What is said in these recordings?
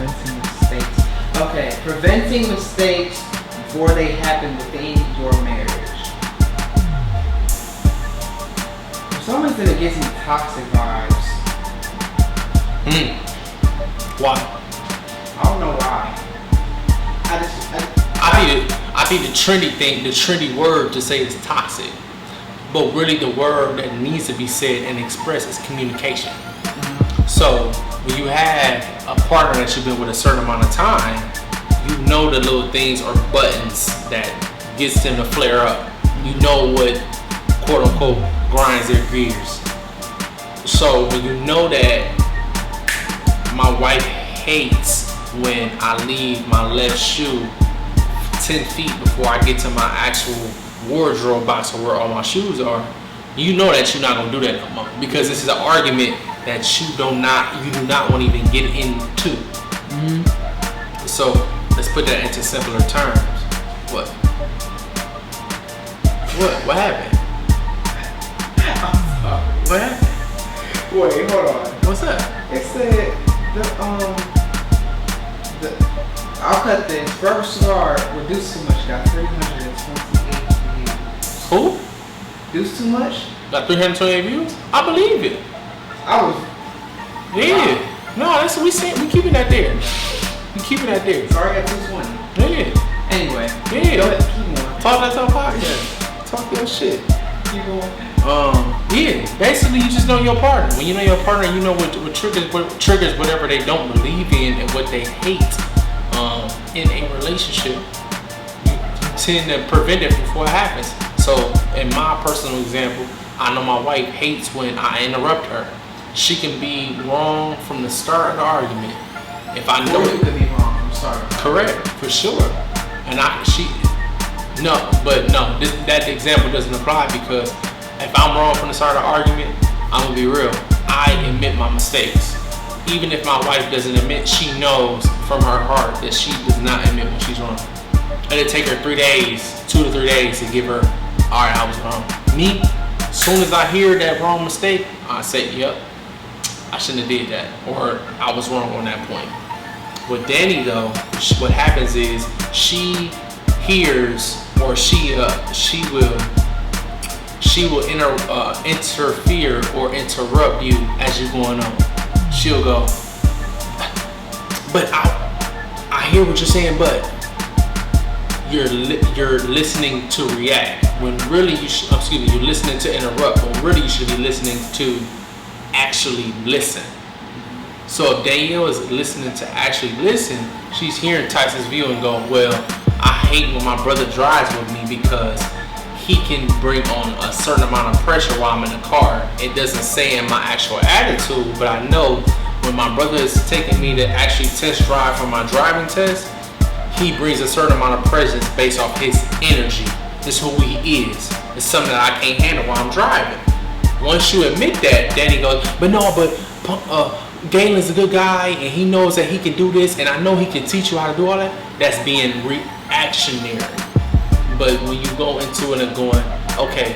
preventing mistakes. Okay, preventing mistakes before they happen within your marriage. For some reason, it gives me toxic vibes. Why? I don't know why. I think the trendy word to say is toxic, but really the word that needs to be said and expressed is communication. So when you have a partner that you've been with a certain amount of time, you know the little things or buttons that gets them to flare up. You know what, quote unquote, grinds their gears. So when you know that my wife hates when I leave my left shoe 10 feet before I get to my actual wardrobe box or where all my shoes are, you know that you're not gonna do that no more, because this is an argument that you do not want to even get into. So let's put that into simpler terms. What happened? What happened? Wait, hold on. What's up? It said I'll cut this. Rubber cigar reduced too much. Got 328 views. Who? Reduced too much? Got 328 views? I believe it. Yeah. No, that's what we saying. We keeping that there. Sorry, I got 220. Yeah. Anyway. Yeah. Go ahead, keep going. Talk that talk podcast. Talk your shit. Keep going. Yeah. Basically, you just know your partner. When you know your partner, you know what triggers whatever they don't believe in and what they hate. In a relationship, you tend to prevent it before it happens. So, in my personal example, I know my wife hates when I interrupt her. She can be wrong from the start of the argument. If I know you could be wrong from the start. Correct, for sure. And that example doesn't apply, because if I'm wrong from the start of the argument, I'm gonna be real. I admit my mistakes. Even if my wife doesn't admit, she knows from her heart that she does not admit when she's wrong. It'll take her 2 to 3 days to give her, all right, I was wrong. Me, as soon as I hear that wrong mistake, I say, yep, I shouldn't have did that, or I was wrong on that point. With Danny though, what happens is she hears, or she will interfere or interrupt you as you're going on. She'll go, but I hear what you're saying, but you're listening to react when really you're listening to interrupt, when really you should be listening to actually listen. So if Danielle is listening to actually listen, she's hearing Tyson's view and going, well, I hate when my brother drives with me because he can bring on a certain amount of pressure while I'm in the car. It doesn't say in my actual attitude, but I know when my brother is taking me to actually test drive for my driving test, he brings a certain amount of presence based off his energy. This is who he is. It's something that I can't handle while I'm driving. Once you admit that, Danny goes, but Gaylon's a good guy and he knows that he can do this and I know he can teach you how to do all that. That's being reactionary. But when you go into it and going, okay,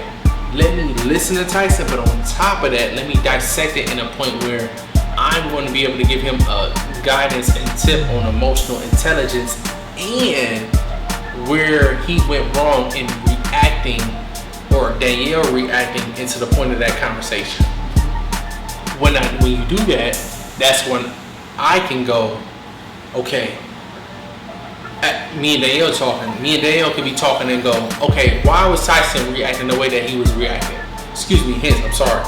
let me listen to Tyson, but on top of that, let me dissect it in a point where I'm going to be able to give him a guidance and tip on emotional intelligence and where he went wrong in reacting, or Danielle reacting into the point of that conversation. When you do that, that's when I can go, okay, me and Danielle talking. Me and Danielle can be talking and go, okay, why was Tyson reacting the way that he was reacting? Excuse me, I'm sorry.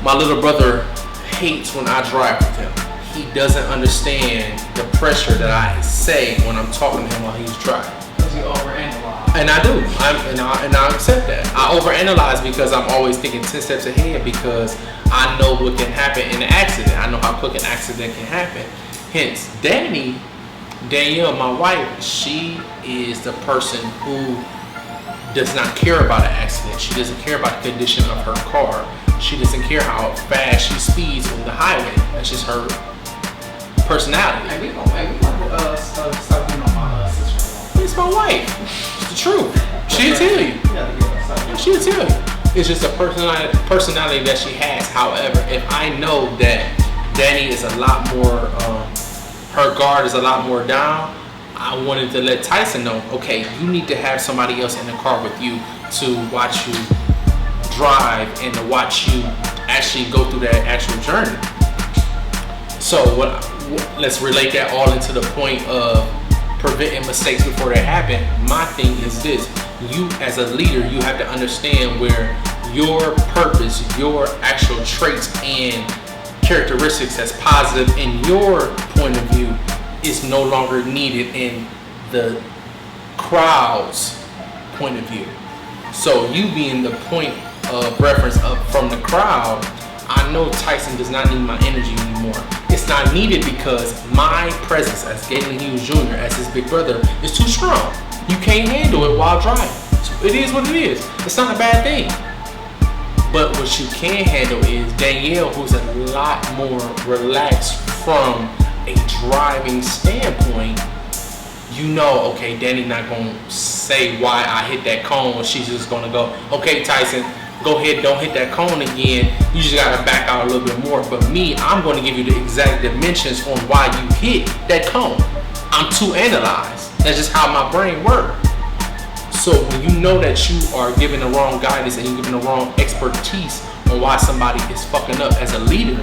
My little brother hates when I drive with him. He doesn't understand the pressure that I say when I'm talking to him while he's driving. Because you overanalyze. And I do. And I accept that. I overanalyze because I'm always thinking 10 steps ahead, because I know what can happen in an accident. I know how quick an accident can happen. Hence, Danielle, my wife, she is the person who does not care about an accident. She doesn't care about the condition of her car. She doesn't care how fast she speeds on the highway. That's just her personality. Hey, we want to start doing on my sister-in-law. It's my wife. It's the truth. She'll tell you. She'll tell you. It's just a personality that she has. However, if I know that Danny is a lot more her guard is a lot more down, I wanted to let Tyson know, okay, you need to have somebody else in the car with you to watch you drive and to watch you actually go through that actual journey. So let's relate that all into the point of preventing mistakes before they happen. My thing is this: you as a leader, you have to understand where your purpose, your actual traits and characteristics that's positive in your point of view is no longer needed in the crowd's point of view. So you being the point of reference up from the crowd, I know Tyson does not need my energy anymore. It's not needed because my presence as Gaylon Hughes Jr., as his big brother, is too strong. You can't handle it while driving. So it is what it is. It's not a bad thing. But what you can handle is Danielle, who's a lot more relaxed from a driving standpoint. You know, okay, Danny not gonna say why I hit that cone. She's just gonna go, okay, Tyson, go ahead, don't hit that cone again. You just gotta back out a little bit more. But me, I'm gonna give you the exact dimensions on why you hit that cone. I'm too analyzed. That's just how my brain works. So when you know that you are giving the wrong guidance and you're giving the wrong expertise on why somebody is fucking up as a leader,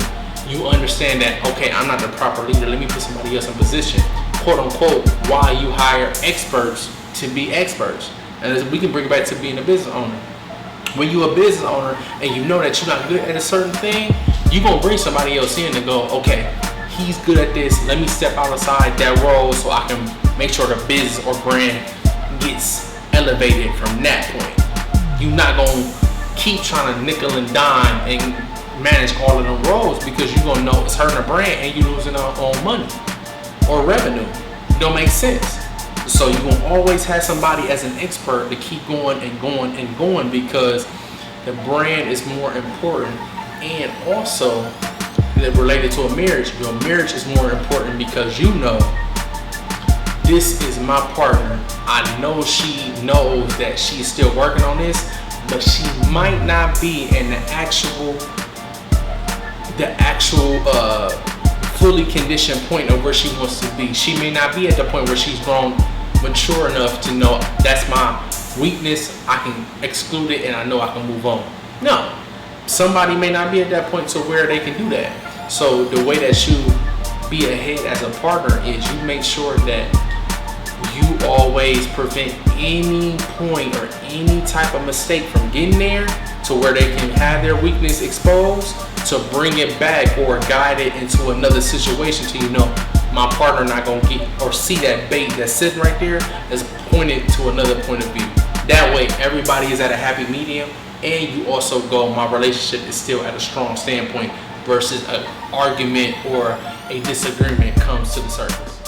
you understand that, okay, I'm not the proper leader. Let me put somebody else in position. Quote unquote, why you hire experts to be experts. And we can bring it back to being a business owner. When you're a business owner and you know that you're not good at a certain thing, you're going to bring somebody else in and go, okay, he's good at this. Let me step outside that role so I can make sure the business or brand gets elevated from that point. You're not going to keep trying to nickel and dime and manage all of them roles because you're going to know it's hurting the brand and you're losing out on money or revenue. It don't make sense. So you're going to always have somebody as an expert to keep going and going and going because the brand is more important. And also related to a marriage, your marriage is more important because you know this is my partner. I know she knows that she's still working on this, but she might not be in the actual fully conditioned point of where she wants to be. She may not be at the point where she's grown mature enough to know that's my weakness, I can exclude it and I know I can move on. No, somebody may not be at that point to where they can do that. So the way that you be ahead as a partner is you make sure that you always prevent any point or any type of mistake from getting there to where they can have their weakness exposed to bring it back or guide it into another situation till you know my partner not gonna get or see that bait that's sitting right there that's pointed to another point of view. That way everybody is at a happy medium and you also go, my relationship is still at a strong standpoint versus an argument or a disagreement comes to the surface.